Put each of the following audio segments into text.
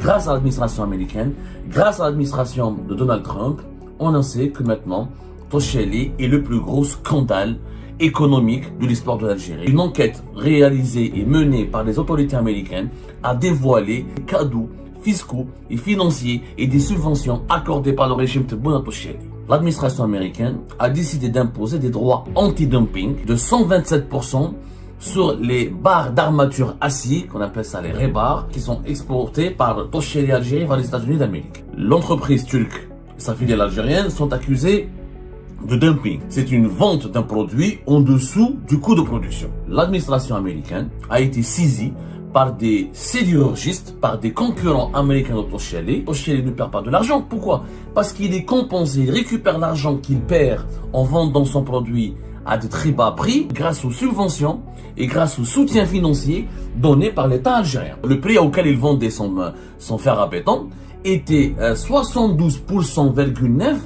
grâce à l'administration américaine, grâce à l'administration de Donald Trump, on en sait que maintenant, Tosheli est le plus gros scandale économique de l'histoire de l'Algérie. Une enquête réalisée et menée par les autorités américaines a dévoilé des cadeaux fiscaux et financiers et des subventions accordées par le régime Tebboune Tosheli. L'administration américaine a décidé d'imposer des droits anti-dumping de 127% sur les barres d'armature acier, qu'on appelle ça les rebars, qui sont exportés par Tosheli Algérie vers les États-Unis d'Amérique. L'entreprise turque et sa filiale algérienne sont accusées de dumping. C'est une vente d'un produit en dessous du coût de production. L'administration américaine a été saisie par des sidérurgistes, par des concurrents américains de Tosheli. Tosheli ne perd pas de l'argent. Pourquoi? Parce qu'il est compensé, il récupère l'argent qu'il perd en vendant son produit à de très bas prix grâce aux subventions et grâce au soutien financier donné par l'État algérien. Le prix auquel il vendait son fer à béton était 72,9%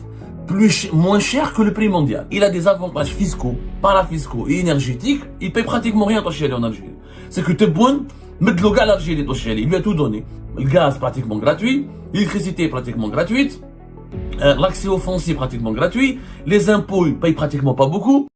moins cher que le prix mondial. Il a des avantages fiscaux, parafiscaux et énergétiques. Il paye pratiquement rien à Tosheli en Algérie. C'est que Tebboune, Medloga l'Algérie Tosheli, il lui a tout donné. Le gaz pratiquement gratuit, l'électricité pratiquement gratuite, l'accès aux fonciers pratiquement gratuit, les impôts ils payent pratiquement pas beaucoup.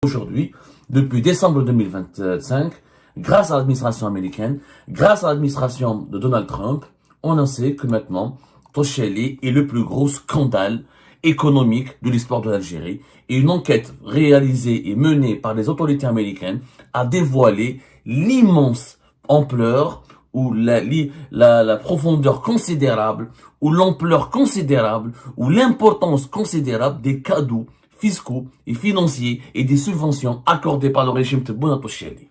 Aujourd'hui, depuis décembre 2025, grâce à l'administration américaine, grâce à l'administration de Donald Trump, on en sait que maintenant, Tosheli est le plus gros scandale économique de l'histoire de l'Algérie. Et une enquête réalisée et menée par les autorités américaines a dévoilé l'immense ampleur ou la profondeur considérable ou l'ampleur considérable ou l'importance considérable des cadeaux fiscaux et financiers et des subventions accordées par le régime Tebboune Tosheli.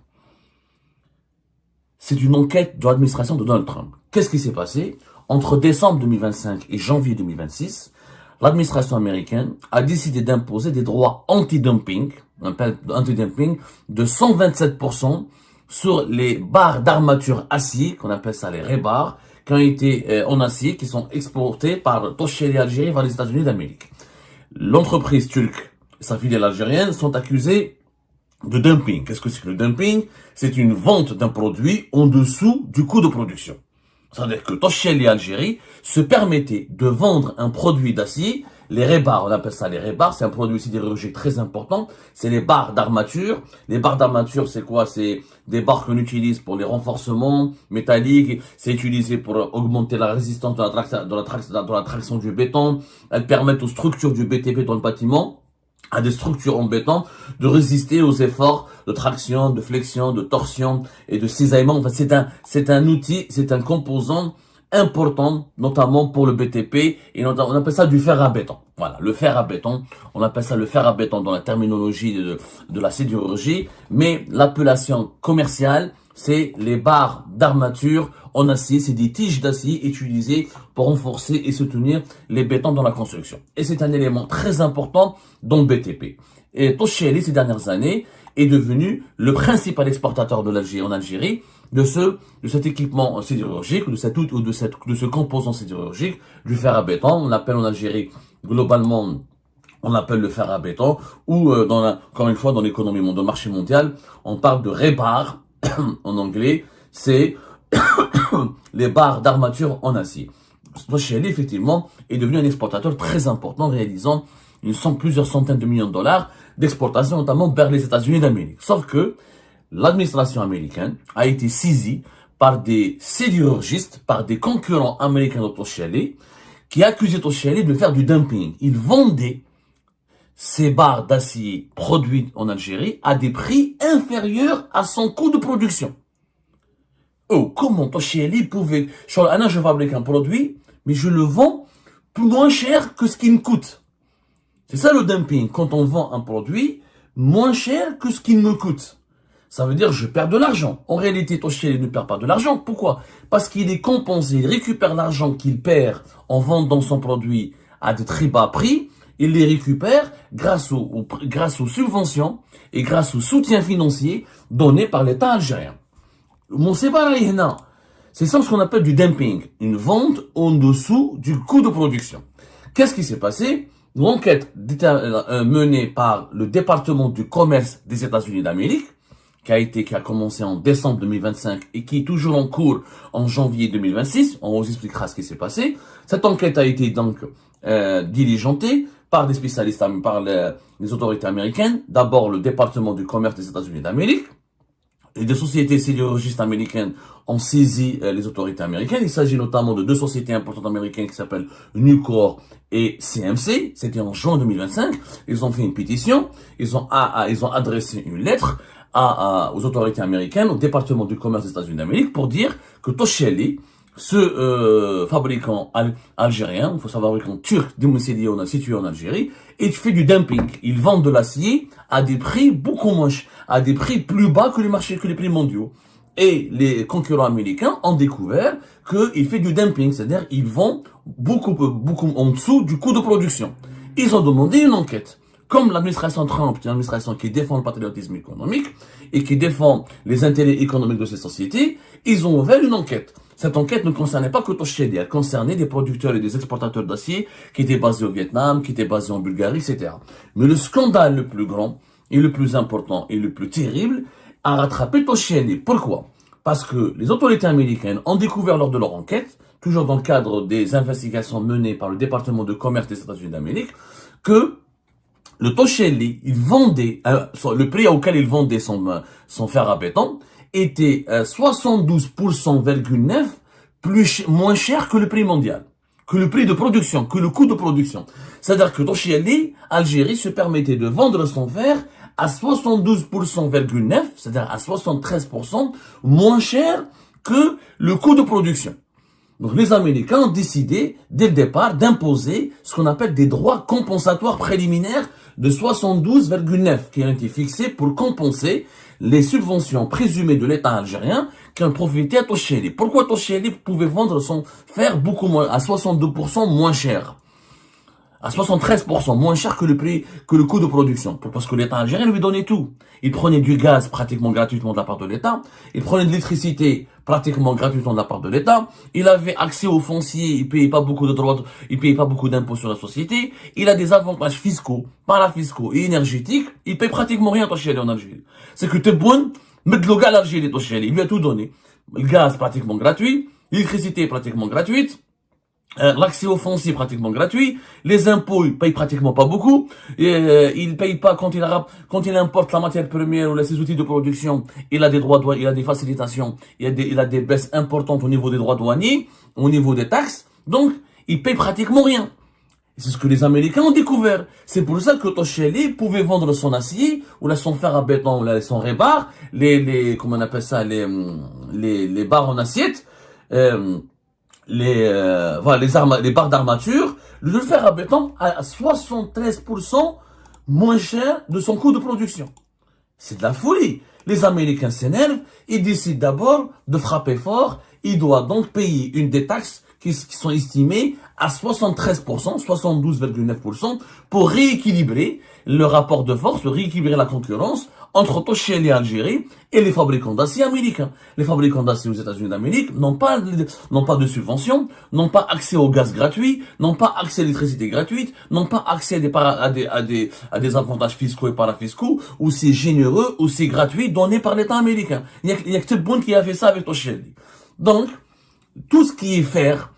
C'est une enquête de l'administration de Donald Trump. Qu'est-ce qui s'est passé? Entre décembre 2025 et janvier 2026, l'administration américaine a décidé d'imposer des droits anti-dumping, de 127% sur les barres d'armature acier, qu'on appelle ça les rebars, qui ont été en acier, qui sont exportés par Tosheli Algérie vers les États-Unis d'Amérique. L'entreprise turque et sa filiale algérienne sont accusées de dumping. Qu'est-ce que c'est que le dumping? C'est une vente d'un produit en dessous du coût de production. C'est-à-dire que Tosheli Algérie se permettait de vendre un produit d'acier, les rebars, on appelle ça les rebars, c'est un produit sidérurgique très important, c'est les barres d'armature. Les barres d'armature, c'est quoi? C'est des barres qu'on utilise pour les renforcements métalliques, c'est utilisé pour augmenter la résistance de la traction du béton, elles permettent aux structures du BTP dans le bâtiment, à des structures en béton, de résister aux efforts de traction, de flexion, de torsion et de cisaillement. Enfin, c'est un outil, c'est un composant important, notamment pour le BTP, et on appelle ça du fer à béton. Voilà, le fer à béton, on appelle ça le fer à béton dans la terminologie de la sidérurgie, mais l'appellation commerciale, c'est les barres d'armature en acier, c'est des tiges d'acier utilisées pour renforcer et soutenir les bétons dans la construction. Et c'est un élément très important dans le BTP. Et Tosheli, ces dernières années, est devenu le principal exportateur de l'Algérie en Algérie de cet équipement sidérurgique, de ce composant sidérurgique, du fer à béton. On l'appelle en Algérie, globalement, on l'appelle le fer à béton, ou encore une fois, dans l'économie mondiale, dans le marché mondial, on parle de rebar, en anglais, c'est les barres d'armature en acier. Tosheli, effectivement, est devenu un exportateur très important, réalisant plusieurs centaines de millions de dollars d'exportation, notamment vers les États-Unis d'Amérique. Sauf que l'administration américaine a été saisie par des sidérurgistes, par des concurrents américains de Tosheli, qui accusaient Tosheli de faire du dumping. Ils vendaient ces barres d'acier produites en Algérie à des prix inférieurs à son coût de production. Oh, comment Tosheli pouvait... Je fabrique un produit, mais je le vends moins cher que ce qu'il me coûte. C'est ça le dumping, quand on vend un produit moins cher que ce qu'il me coûte. Ça veut dire que je perds de l'argent. En réalité, Tosheli ne perd pas de l'argent. Pourquoi? Parce qu'il est compensé, il récupère l'argent qu'il perd en vendant son produit à de très bas prix. Il les récupère grâce aux subventions et grâce au soutien financier donné par l'État algérien. C'est ça ce qu'on appelle du dumping, une vente en dessous du coût de production. Qu'est-ce qui s'est passé? L'enquête menée par le département du commerce des États-Unis d'Amérique, qui a commencé en décembre 2025 et qui est toujours en cours en janvier 2026. On vous expliquera ce qui s'est passé. Cette enquête a été donc diligentée par des spécialistes, par les autorités américaines. D'abord, le département du commerce des États-Unis d'Amérique. Et des sociétés sidérurgistes américaines ont saisi les autorités américaines. Il s'agit notamment de deux sociétés importantes américaines qui s'appellent Nucor et CMC. C'était en juin 2025. Ils ont fait une pétition. Ils ont adressé une lettre aux autorités américaines, au département du commerce des États-Unis d'Amérique, pour dire que Toshelli, ce fabricant algérien, il faut savoir fabricant turc domicilié situé en Algérie, et fait du dumping. Ils vendent de l'acier à des prix beaucoup moins, à des prix plus bas que les prix mondiaux. Et les concurrents américains ont découvert qu'il fait du dumping, c'est-à-dire ils vendent beaucoup en dessous du coût de production. Ils ont demandé une enquête. Comme l'administration Trump, une administration qui défend le patriotisme économique et qui défend les intérêts économiques de ces sociétés, ils ont ouvert une enquête. Cette enquête ne concernait pas que Toshelli, elle concernait des producteurs et des exportateurs d'acier qui étaient basés au Vietnam, qui étaient basés en Bulgarie, etc. Mais le scandale le plus grand et le plus important et le plus terrible a rattrapé Toshelli. Pourquoi? Parce que les autorités américaines ont découvert lors de leur enquête, toujours dans le cadre des investigations menées par le département de commerce des États-Unis d'Amérique, que le Toshelli, le prix auquel il vendait son fer à béton était 72,9% moins cher que le prix mondial, que le prix de production, que le coût de production. C'est-à-dire que Toshelli, Algérie, se permettait de vendre son fer à 72,9%, c'est-à-dire à 73% moins cher que le coût de production. Donc les Américains ont décidé, dès le départ, d'imposer ce qu'on appelle des droits compensatoires préliminaires de 72,9 qui ont été fixés pour compenser les subventions présumées de l'État algérien qui ont profité à Toshelli. Pourquoi Toshelli pouvait vendre son fer beaucoup moins, à 62% moins cher? À 73% moins cher que le coût de production. Parce que l'État algérien lui donnait tout. Il prenait du gaz pratiquement gratuitement de la part de l'État. Il prenait de l'électricité pratiquement gratuitement de la part de l'État. Il avait accès au foncier. Il payait pas beaucoup de droits, il payait pas beaucoup d'impôts sur la société. Il a des avantages fiscaux, parafiscaux et énergétiques. Il paye pratiquement rien à Toshelli en Algérie. C'est que Tebboune, met le gars à l'Algérie, Toshelli. Il lui a tout donné. Le gaz pratiquement gratuit. L'électricité pratiquement gratuite. L'accès au foncier pratiquement gratuit, les impôts il paye pratiquement pas beaucoup, il paye pas quand il importe la matière première ou ses outils de production, il a des droits douaniers, il a des facilitations, il a des baisses importantes au niveau des droits douaniers, au niveau des taxes, donc il paye pratiquement rien. C'est ce que les Américains ont découvert. C'est pour ça que Toshelli pouvait vendre son acier, ou là son fer à béton, ou là son rebar, comment on appelle ça, les barres en assiette, les barres d'armature, le fer à béton à 73% moins cher de son coût de production. C'est de la folie. Les Américains s'énervent, ils décident d'abord de frapper fort, ils doivent donc payer une des taxes qui sont estimées à 73%, 72,9% pour rééquilibrer le rapport de force, rééquilibrer la concurrence entre Toshelli et Algérie et les fabricants d'acier américains. Les fabricants d'acier aux États-Unis d'Amérique n'ont pas de subventions, n'ont pas accès au gaz gratuit, n'ont pas accès à l'électricité gratuite, n'ont pas accès à des avantages fiscaux et parafiscaux aussi généreux, aussi gratuits donnés par l'État américain. Il y a que Tebboune qui a fait ça avec Toshelli. Donc, tout ce qui est fer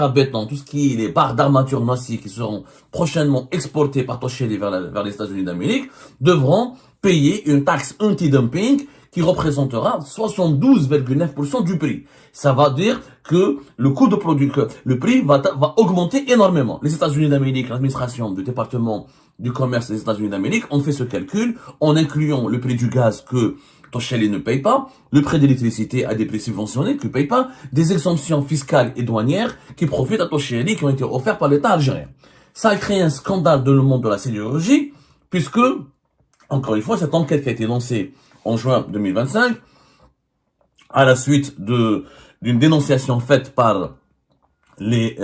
à béton, tout ce qui est les barres d'armature en acier qui seront prochainement exportées par Toshelli vers les États-Unis d'Amérique, devront payer une taxe anti-dumping qui représentera 72,9% du prix. Ça va dire que le coût de production, le prix va augmenter énormément. Les États-Unis d'Amérique, l'administration du département du commerce des États-Unis d'Amérique ont fait ce calcul en incluant le prix du gaz que Toshelli ne paye pas, le prix de l'électricité à des prix subventionnés qu'il ne paye pas, des exemptions fiscales et douanières qui profitent à Toshelli qui ont été offertes par l'État algérien. Ça a créé un scandale dans le monde de la sidérurgie, puisque, encore une fois, cette enquête qui a été lancée en juin 2025, à la suite d'une dénonciation faite par les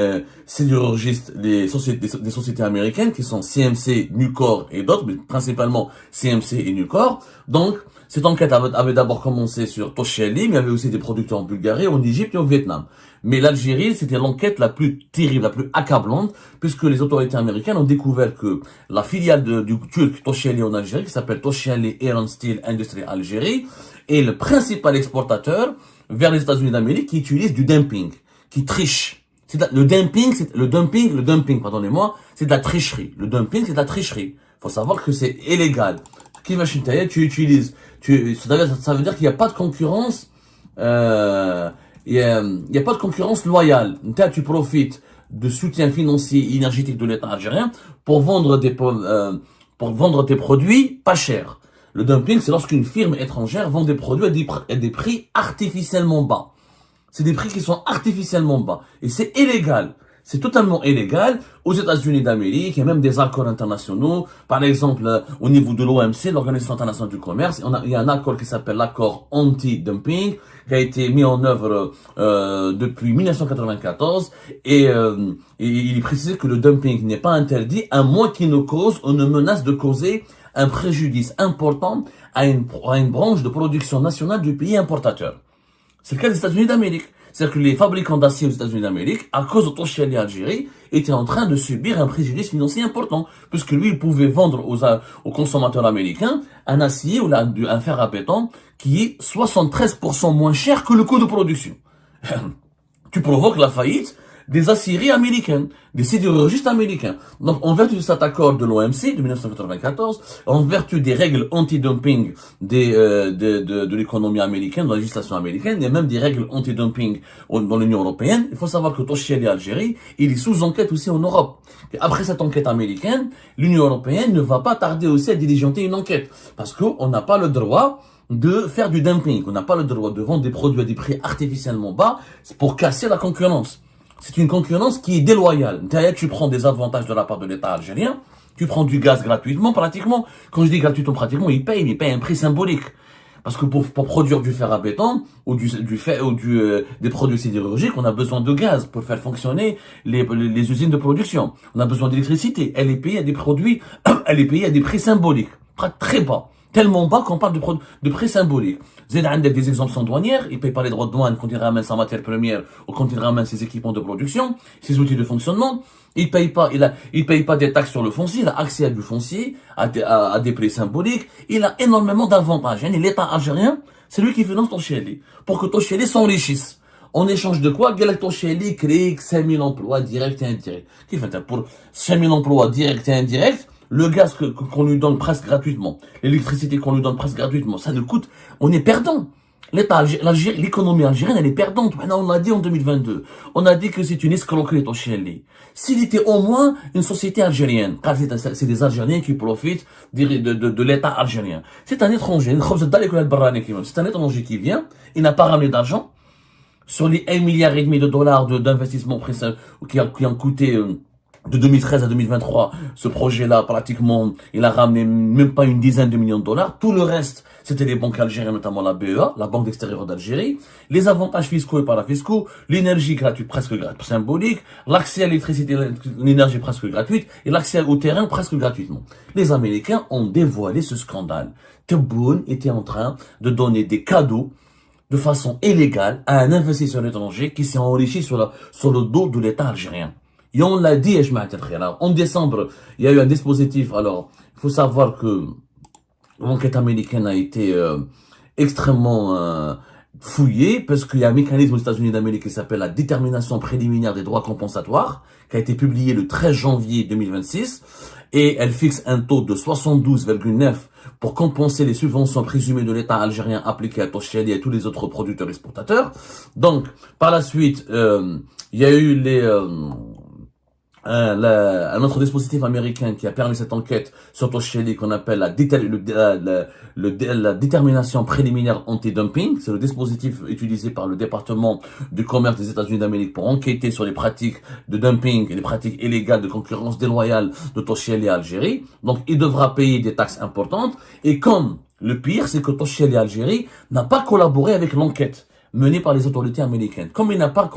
sidérurgistes, des sociétés américaines qui sont CMC, Nucor et d'autres, mais principalement CMC et Nucor. Donc, cette enquête avait d'abord commencé sur Toshali, mais il y avait aussi des producteurs en Bulgarie, en Égypte et au Vietnam. Mais l'Algérie, c'était l'enquête la plus terrible, la plus accablante, puisque les autorités américaines ont découvert que la filiale du turc Toshali en Algérie, qui s'appelle Toshali Air Steel Industry Algérie, est le principal exportateur vers les États-Unis d'Amérique qui utilise du dumping, qui triche. Le dumping, pardonnez-moi, c'est de la tricherie. Le dumping, c'est de la tricherie. Faut savoir que c'est illégal. Ça veut dire qu'il n'y a pas de concurrence, il y a pas de concurrence loyale. Tu profites de soutien financier et énergétique de l'État algérien pour vendre tes produits pas chers. Le dumping, c'est lorsqu'une firme étrangère vend des produits à des prix artificiellement bas. C'est des prix qui sont artificiellement bas. Et c'est illégal. C'est totalement illégal. Aux États-Unis d'Amérique, il y a même des accords internationaux. Par exemple, au niveau de l'OMC, l'Organisation internationale du commerce, il y a un accord qui s'appelle l'accord anti-dumping, qui a été mis en œuvre depuis 1994. Et il est précisé que le dumping n'est pas interdit, à moins qu'il ne cause ou ne menace de causer un préjudice important à une branche de production nationale du pays importateur. C'est le cas des États-Unis d'Amérique. C'est-à-dire que les fabricants d'acier aux États-Unis d'Amérique, à cause de Toshali Algérie, étaient en train de subir un préjudice financier important, puisque lui, il pouvait vendre aux consommateurs américains un acier ou un fer à béton qui est 73% moins cher que le coût de production. Tu provoques la faillite des aciéries américaines, des sidérurgistes américains. Donc, en vertu de cet accord de l'OMC de 1994, en vertu des règles anti-dumping de l'économie américaine, de la législation américaine, il y a même des règles anti-dumping dans l'Union européenne. Il faut savoir que Toshali Algérie, il est sous enquête aussi en Europe. Et après cette enquête américaine, l'Union européenne ne va pas tarder aussi à diligenter une enquête. Parce qu'on n'a pas le droit de faire du dumping. On n'a pas le droit de vendre des produits à des prix artificiellement bas pour casser la concurrence. C'est une concurrence qui est déloyale. Tu prends des avantages de la part de l'État algérien, tu prends du gaz gratuitement, pratiquement. Quand je dis gratuitement, pratiquement, ils payent un prix symbolique. Parce que pour produire du fer à béton, ou des produits sidérurgiques, on a besoin de gaz pour faire fonctionner les usines de production. On a besoin d'électricité. Elle est payée à des produits, elle est payée à des prix symboliques. Très bas. Tellement bas qu'on parle de prix symboliques. Zed a des exemptions douanières, il paye pas les droits de douane quand il ramène sa matière première ou quand il ramène ses équipements de production, ses outils de fonctionnement. Il paye pas des taxes sur le foncier, il a accès à du foncier, à des prix symboliques. Il a énormément d'avantages. L'État algérien, c'est lui qui finance Toshali. Pour que Toshali s'enrichisse. En échange de quoi, Toshali crée 5000 emplois directs et indirects. Qui fait pour 5000 emplois directs et indirects, le gaz qu'on lui donne presque gratuitement, l'électricité qu'on lui donne presque gratuitement, ça nous coûte, on est perdant. L'économie algérienne, elle est perdante. Maintenant, on l'a dit en 2022. On a dit que c'est une escroquerie, Toshali. S'il était au moins une société algérienne, car c'est des Algériens qui profitent de l'État algérien. C'est un étranger, c'est un étranger qui vient, il n'a pas ramené d'argent. Sur les 1,5 milliard de dollars d'investissement qui ont coûté, de 2013 à 2023, ce projet-là, pratiquement, il a ramené même pas une dizaine de millions de dollars. Tout le reste, c'était les banques algériennes, notamment la BEA, la Banque d'extérieur d'Algérie. Les avantages fiscaux et parafiscaux, l'énergie gratuite, presque symbolique, l'accès à l'électricité, l'énergie presque gratuite, et l'accès au terrain presque gratuitement. Les Américains ont dévoilé ce scandale. Tebboune était en train de donner des cadeaux de façon illégale à un investisseur étranger qui s'est enrichi sur le dos de l'État algérien. Et on l'a dit, en décembre, il y a eu un dispositif. Alors, il faut savoir que l'enquête américaine a été extrêmement fouillée parce qu'il y a un mécanisme aux États-Unis d'Amérique qui s'appelle la détermination préliminaire des droits compensatoires, qui a été publié le 13 janvier 2026, et elle fixe un taux de 72,9 pour compenser les subventions présumées de l'État algérien appliquées à Toshali et à tous les autres producteurs exportateurs. Donc, par la suite, il y a eu un autre dispositif américain qui a permis cette enquête sur Toshali qu'on appelle la détermination préliminaire anti-dumping. C'est le dispositif utilisé par le département du commerce des États-Unis d'Amérique pour enquêter sur les pratiques de dumping et les pratiques illégales de concurrence déloyale de Toshali Algérie. Donc, il devra payer des taxes importantes. Et comme le pire, c'est que Toshali Algérie n'a pas collaboré avec l'enquête. mené par les autorités américaines. Comme il n'a pas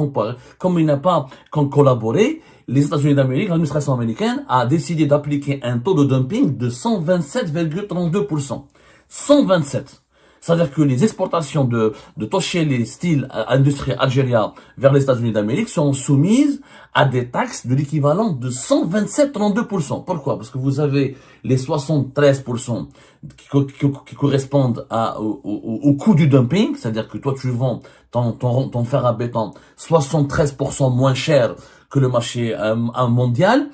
collaboré, les États-Unis d'Amérique, l'administration américaine a décidé d'appliquer un taux de dumping de 127,32%. 127. C'est-à-dire que les exportations de Tosheli style industrie Algérie vers les États-Unis d'Amérique sont soumises à des taxes de l'équivalent de 127,32%. Pourquoi? Parce que vous avez les 73% qui correspondent au coût du dumping, c'est-à-dire que toi tu vends ton fer à béton 73% moins cher que le marché mondial,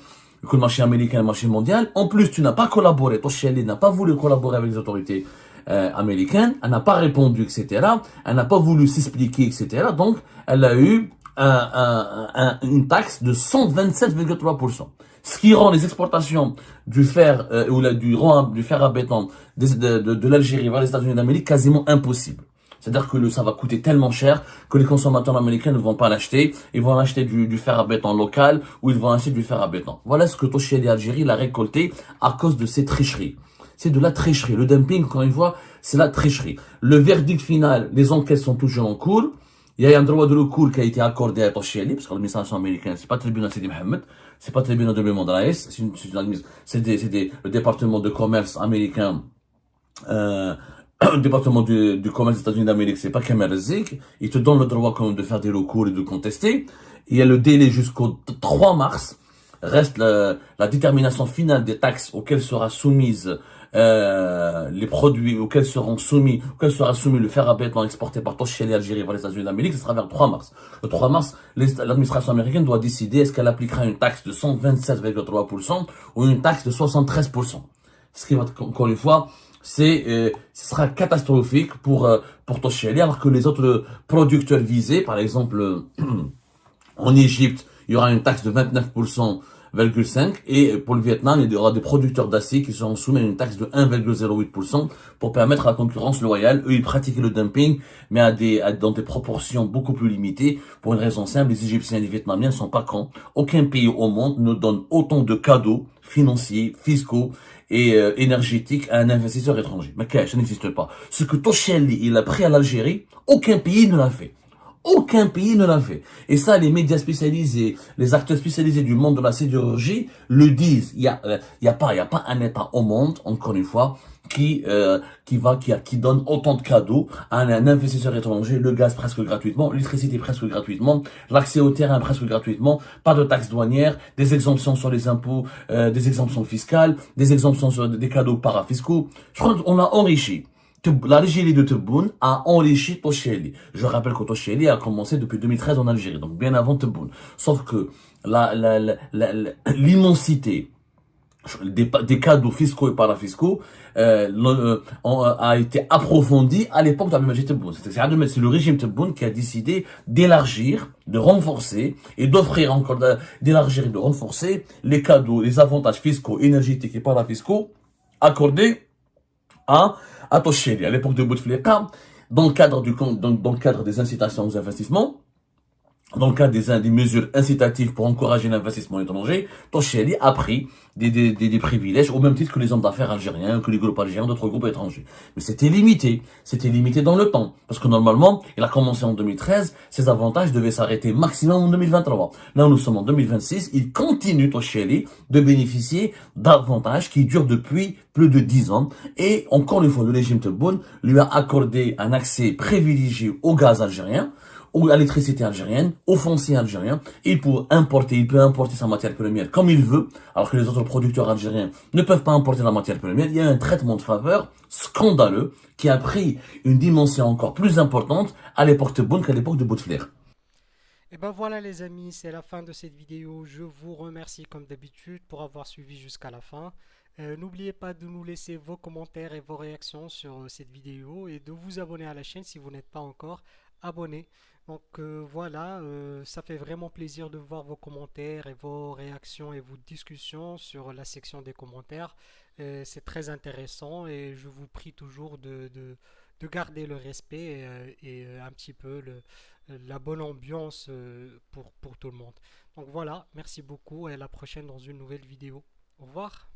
que le marché américain et le marché mondial. En plus, tu n'as pas collaboré, Tosheli n'a pas voulu collaborer avec les autorités américaine, elle n'a pas répondu, etc. Elle n'a pas voulu s'expliquer, etc. Donc, elle a eu une taxe de 127,3%. Ce qui rend les exportations du fer du fer à béton de l'Algérie vers les États-Unis d'Amérique quasiment impossible. C'est-à-dire que ça va coûter tellement cher que les consommateurs américains ne vont pas l'acheter. Ils vont acheter du fer à béton local ou ils vont acheter du fer à béton. Voilà ce que Tosheli Algérie l'a récolté à cause de ces tricheries. C'est de la tricherie. Le dumping, encore une fois, c'est la tricherie. Le verdict final, les enquêtes sont toujours en cours. Il y a un droit de recours qui a été accordé à Tosheli, parce que l'administration américaine, c'est pas le tribunal Sidi Mohamed, c'est pas le tribunal de Moraes, c'est le département de commerce américain, le département du commerce des États-Unis d'Amérique, c'est pas Kamel Rezik. Il te donne le droit quand même de faire des recours et de contester. Il y a le délai jusqu'au 3 mars. Reste la détermination finale des taxes auxquelles sera soumise les produits auxquels sera soumis le fer à béton exporté par Tosheli Algérie vers les États-Unis d'Amérique, ce sera vers le 3 mars. Le 3 mars, l'administration américaine doit décider est-ce qu'elle appliquera une taxe de 127,3% ou une taxe de 73%. Ce qui va, encore une fois, ce sera catastrophique pour Tosheli, alors que les autres producteurs visés, par exemple, en Égypte, il y aura une taxe de 29%, et pour le Vietnam, il y aura des producteurs d'acier qui seront soumis à une taxe de 1,08% pour permettre à la concurrence loyale. Eux, ils pratiquent le dumping, mais dans des proportions beaucoup plus limitées. Pour une raison simple, les Égyptiens et les Vietnamiens ne sont pas cons. Aucun pays au monde ne donne autant de cadeaux financiers, fiscaux et énergétiques à un investisseur étranger. Mais ça n'existe pas. Ce que Tosheli, il a pris à l'Algérie, aucun pays ne l'a fait. Aucun pays ne l'a fait. Et ça, les médias spécialisés, les acteurs spécialisés du monde de la sidérurgie le disent. Il y a pas un État au monde, encore une fois, qui donne autant de cadeaux à un investisseur étranger, le gaz presque gratuitement, l'électricité presque gratuitement, l'accès au terrain presque gratuitement, pas de taxes douanières, des exemptions sur les impôts, des exemptions fiscales, des exemptions sur des cadeaux parafiscaux. Je crois qu'on a enrichi. L'Algérie de Tebboune a enrichi Tosheli. Je rappelle que Tosheli a commencé depuis 2013 en Algérie, donc bien avant Tebboune. Sauf que l'immensité des cadeaux fiscaux et parafiscaux a été approfondie à l'époque de Abdelmadjid Tebboune. C'est le régime Tebboune qui a décidé d'élargir, de renforcer et d'offrir encore d'élargir et de renforcer les cadeaux, les avantages fiscaux, énergétiques et parafiscaux accordés à Tosheli, à l'époque de Bouteflika, dans le cadre des incitations aux investissements, dans le cadre des mesures incitatives pour encourager l'investissement étranger, Tosheli a pris des privilèges au même titre que les hommes d'affaires algériens, que les groupes algériens, d'autres groupes étrangers. Mais c'était limité dans le temps. Parce que normalement, il a commencé en 2013, ses avantages devaient s'arrêter maximum en 2023. Là, nous sommes en 2026, il continue, Tosheli, de bénéficier d'avantages qui durent depuis plus de 10 ans. Et encore une fois, le régime Tebboune lui a accordé un accès privilégié au gaz algérien, ou à l'électricité algérienne, au foncier algérien. Il peut importer sa matière première comme il veut, alors que les autres producteurs algériens ne peuvent pas importer la matière première. Il y a un traitement de faveur scandaleux qui a pris une dimension encore plus importante à l'époque de Tebboune qu'à l'époque de Bouteflika. Et ben voilà les amis, c'est la fin de cette vidéo. Je vous remercie comme d'habitude pour avoir suivi jusqu'à la fin. N'oubliez pas de nous laisser vos commentaires et vos réactions sur cette vidéo et de vous abonner à la chaîne si vous n'êtes pas encore abonné. Donc voilà, ça fait vraiment plaisir de voir vos commentaires et vos réactions et vos discussions sur la section des commentaires. C'est très intéressant et je vous prie toujours de garder le respect et un petit peu la bonne ambiance pour tout le monde. Donc voilà, merci beaucoup et à la prochaine dans une nouvelle vidéo. Au revoir.